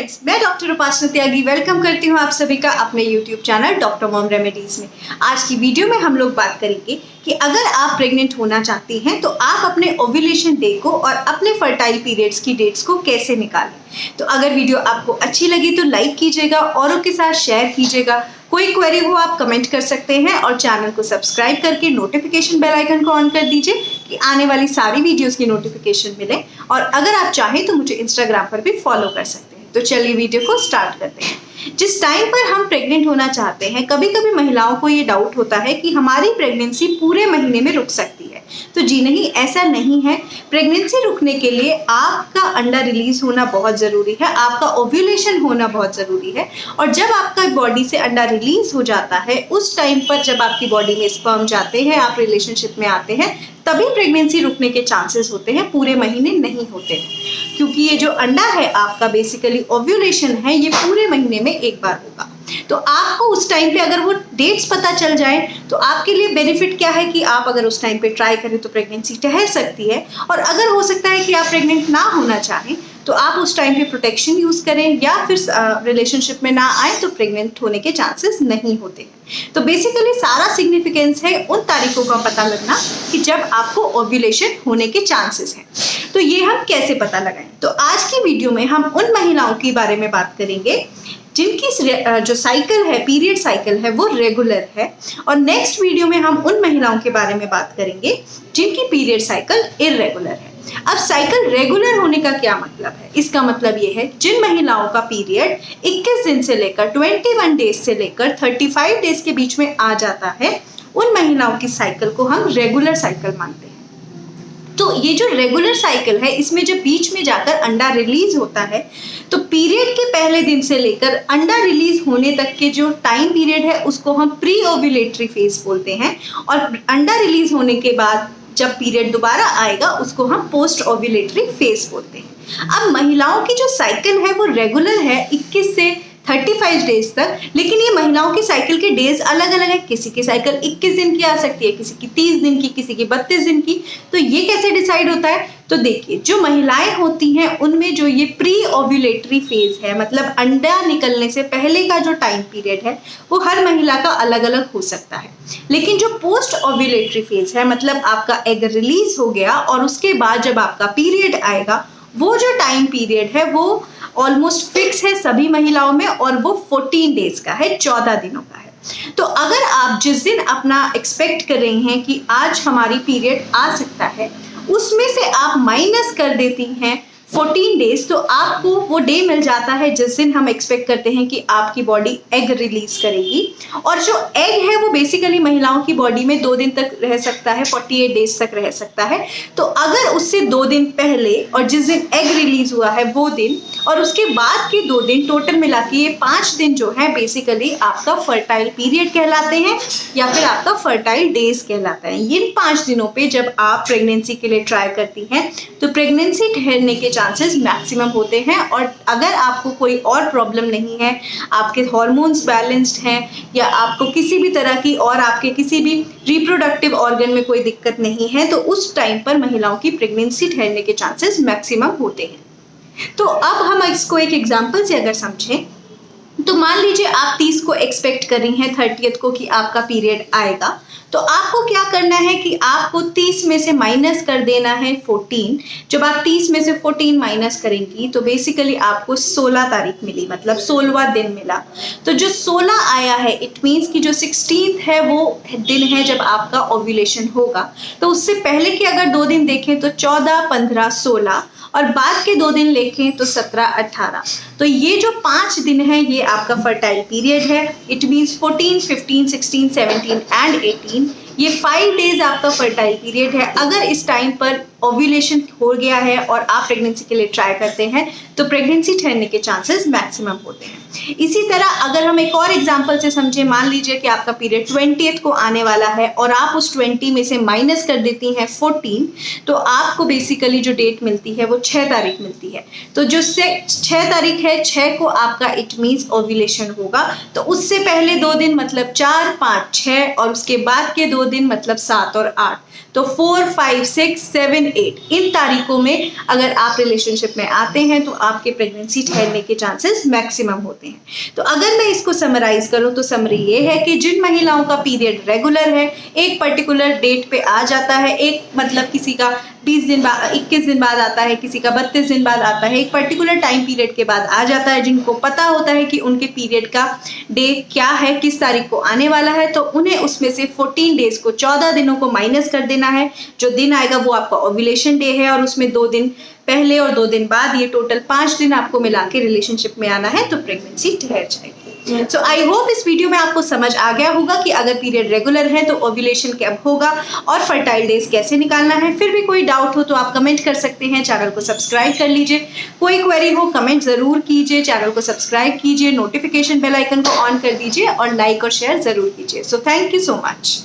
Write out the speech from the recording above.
Friends, मैं doctor उपासना त्यागी welcome करती हूँ आप सभी का अपने YouTube channel doctor mom remedies में। आज की वीडियो में हम लोग बात करेंगे कि अगर आप प्रेग्नेंट होना चाहती हैं तो आप अपने ओव्यूलेशन डे को और अपने फर्टाइल पीरियड्स की डेट्स को कैसे निकालें। तो अगर वीडियो आपको अच्छी लगी तो लाइक कीजिएगा, औरों के साथ शेयर कीजिएगा। कोई क्वेरी हो आप कमेंट कर सकते हैं और चैनल को सब्सक्राइब करके नोटिफिकेशन बेल आइकन को ऑन कर दीजिए कि आने वाली सारी वीडियोस की नोटिफिकेशन मिले। और अगर आप चाहें तो मुझे इंस्टाग्राम पर भी फॉलो कर सकते हैं। तो चलिए वीडियो को स्टार्ट करते हैं। जिस टाइम पर हम प्रेग्नेंट होना चाहते हैं, कभी कभी महिलाओं को ये डाउट होता है कि हमारी प्रेगनेंसी पूरे महीने में रुक सकती है। तो जी नहीं, ऐसा नहीं है। प्रेगनेंसी रुकने के लिए आपका अंडा रिलीज होना बहुत ज़रूरी है, आपका ओव्यूलेशन होना बहुत ज़रूरी है। और जब आपका बॉडी से अंडा रिलीज हो जाता है, उस टाइम पर जब आपकी बॉडी में स्पर्म जाते हैं, आप रिलेशनशिप में आते हैं, तभी प्रेगनेंसी रुकने के चांसेस होते हैं, पूरे महीने नहीं होते। क्योंकि ये जो अंडा है आपका बेसिकली ओव्यूलेशन है, ये पूरे महीने में एक बार होगा। तो आपको उस टाइम पे अगर वो डेट्स पता चल जाए तो आपके लिए बेनिफिट क्या है कि आप अगर उस टाइम पे ट्राई करें तो प्रेगनेंसी ठहर सकती है। और अगर हो सकता है कि आप प्रेग्नेंट ना होना चाहें तो आप उस टाइम पे प्रोटेक्शन यूज़ करें या फिर रिलेशनशिप में ना आए तो प्रेग्नेंट होने के चांसेस नहीं होते हैं। तो बेसिकली सारा सिग्निफिकेंस है उन तारीखों का पता लगना कि जब आपको ओव्यूलेशन होने के चांसेस हैं। तो ये हम कैसे पता लगाएं। तो आज की वीडियो में हम उन महिलाओं के बारे में बात करेंगे जिनकी जो साइकिल है, पीरियड साइकिल है, वो रेगुलर है। और नेक्स्ट वीडियो में हम उन महिलाओं के बारे में बात करेंगे जिनकी पीरियड साइकिल इरेगुलर है। अब साइकिल रेगुलर होने का क्या मतलब है? इसका मतलब ये है जिन महिलाओं का पीरियड 21 दिन से लेकर 21 डेज से लेकर 35 डेज के बीच में आ जाता है, उन महिलाओं की साइकिल को हम रेगुलर साइकिल मानते हैं। तो ये जो रेगुलर साइकिल है, इसमें जब बीच में जाकर अंडा रिलीज होता है तो पीरियड के पहले दिन से लेकर अंडा रिलीज होने तक के जो टाइम पीरियड है उसको हम प्री ओव्यूलेटरी फेज बोलते हैं। और अंडा रिलीज होने के बाद जब पीरियड दोबारा आएगा उसको हम पोस्ट ओव्यूलेटरी फेज बोलते हैं। अब महिलाओं की जो साइकिल है वो रेगुलर है 21 से 35 डेज तक, लेकिन ये महिलाओं की साइकिल के डेज अलग अलग है। किसी की साइकिल 21 दिन की आ सकती है, किसी की 30 दिन की, किसी की 32 दिन की। तो ये कैसे डिसाइड होता है? तो देखिए, जो महिलाएं होती हैं उनमें जो ये प्री ओव्यूलेटरी फेज है, मतलब अंडा निकलने से पहले का जो टाइम पीरियड है, वो हर महिला का अलग अलग हो सकता है। लेकिन जो पोस्ट ओव्यूलेटरी फेज है, मतलब आपका एग रिलीज हो गया और उसके बाद जब आपका पीरियड आएगा, वो जो टाइम पीरियड है वो ऑलमोस्ट फिक्स है सभी महिलाओं में और वो 14 डेज का है, 14 दिनों का है। तो अगर आप जिस दिन अपना एक्सपेक्ट कर रही हैं कि आज हमारी पीरियड आ सकता है, उसमें से आप माइनस कर देती हैं 14 डेज, तो आपको वो डे मिल जाता है जिस दिन हम एक्सपेक्ट करते हैं कि आपकी बॉडी एग रिलीज करेगी। और जो एग है वो बेसिकली महिलाओं की बॉडी में 2 दिन तक रह सकता है, 48 डेज तक रह सकता है। तो अगर उससे 2 दिन पहले और जिस दिन एग रिलीज हुआ है वो दिन और उसके बाद के 2 दिन, टोटल मिला के ये 5 दिन जो है बेसिकली आपका फर्टाइल पीरियड कहलाते हैं या फिर आपका फर्टाइल डेज कहलाता है। इन 5 दिनों पे जब आप प्रेगनेंसी के लिए ट्राई करती हैं तो प्रेगनेंसी ठहरने के चांसेस मैक्सिमम होते हैं। और अगर आपको कोई और प्रॉब्लम नहीं है, आपके हार्मोन्स बैलेंस्ड हैं या आपको किसी भी तरह की और आपके किसी भी रिप्रोडक्टिव ऑर्गन में कोई दिक्कत नहीं है, तो उस टाइम पर महिलाओं की प्रेगनेंसी ठहरने के चांसेस मैक्सिमम होते हैं। तो अब हम इसको एक एग्जांपल से अगर समझें तो मान लीजिए आप 30 को एक्सपेक्ट कर रही हैं 30th को कि आपका पीरियड आएगा। तो आपको क्या करना है कि आपको 30 में से माइनस कर देना है 14। जब आप 30 में से 14 माइनस करेंगी तो बेसिकली आपको 16 तारीख मिली, मतलब 16वां दिन मिला। तो जो 16 आया है, इट मीन्स कि जो 16th है वो दिन है जब आपका ओव्यूलेशन होगा। तो उससे पहले के अगर 2 दिन देखें तो 14, 15, 16 और बाद के 2 दिन लेखें तो 17, 18। तो ये जो 5 दिन है ये आपका फर्टाइल पीरियड है। इट मीन्स 14, 15, 16, 17 एंड 18, ये 5 डेज आपका फर्टाइल पीरियड है। अगर इस टाइम पर ओव्यूलेशन हो गया है और आप प्रेगनेंसी के लिए ट्राई करते हैं तो प्रेगनेंसी ठहरने के चांसेस मैक्सिमम होते हैं। इसी तरह अगर हम एक और एग्जांपल से समझें, मान लीजिए कि आपका पीरियड 20th को आने वाला है और आप उस 20 में से माइनस कर देती हैं 14, तो आपको बेसिकली जो डेट मिलती है वो 6 तारीख मिलती है। तो जो 6 तारीख है, 6 को आपका इट मीन्स ओव्यूलेशन होगा। तो उससे पहले 2 दिन मतलब 4, 5, 6 और उसके बाद के 2 दिन मतलब 7 और 8, तो 4, 5, 6, 7, 8 इन तारीखों में अगर आप रिलेशनशिप में आते हैं तो आपके प्रेगनेंसी ठहरने के चांसेस मैक्सिमम होते हैं। तो अगर मैं इसको समराइज करूं तो समरी ये है कि जिन महिलाओं का पीरियड रेगुलर है, एक पर्टिकुलर डेट पे आ जाता है, एक मतलब किसी का 20 दिन बाद, 21 दिन बाद आता है, किसी का 32 दिन बाद आता है, एक पर्टिकुलर टाइम पीरियड के बाद आ जाता है, जिनको पता होता है कि उनके पीरियड का डे क्या है, किस तारीख को आने वाला है, तो उन्हें उसमें से 14 डेज को, 14 दिनों को माइनस कर देना है। जो दिन आएगा वो आपका ओव्यूलेशन डे है और उसमें 2 दिन पहले और 2 दिन बाद, ये टोटल 5 दिन आपको मिला के रिलेशनशिप में आना है, तो प्रेगनेंसी ठहर जाएगी। सो आई होप इस वीडियो में आपको समझ आ गया होगा कि अगर पीरियड रेगुलर है तो ओव्यूलेशन कब होगा और फर्टाइल डेज कैसे निकालना है। फिर भी कोई डाउट हो तो आप कमेंट कर सकते हैं, चैनल को सब्सक्राइब कर लीजिए। कोई क्वेरी हो कमेंट जरूर कीजिए, चैनल को सब्सक्राइब कीजिए, नोटिफिकेशन बेल आइकन को ऑन कर दीजिए और लाइक और शेयर जरूर कीजिए। So thank you so much.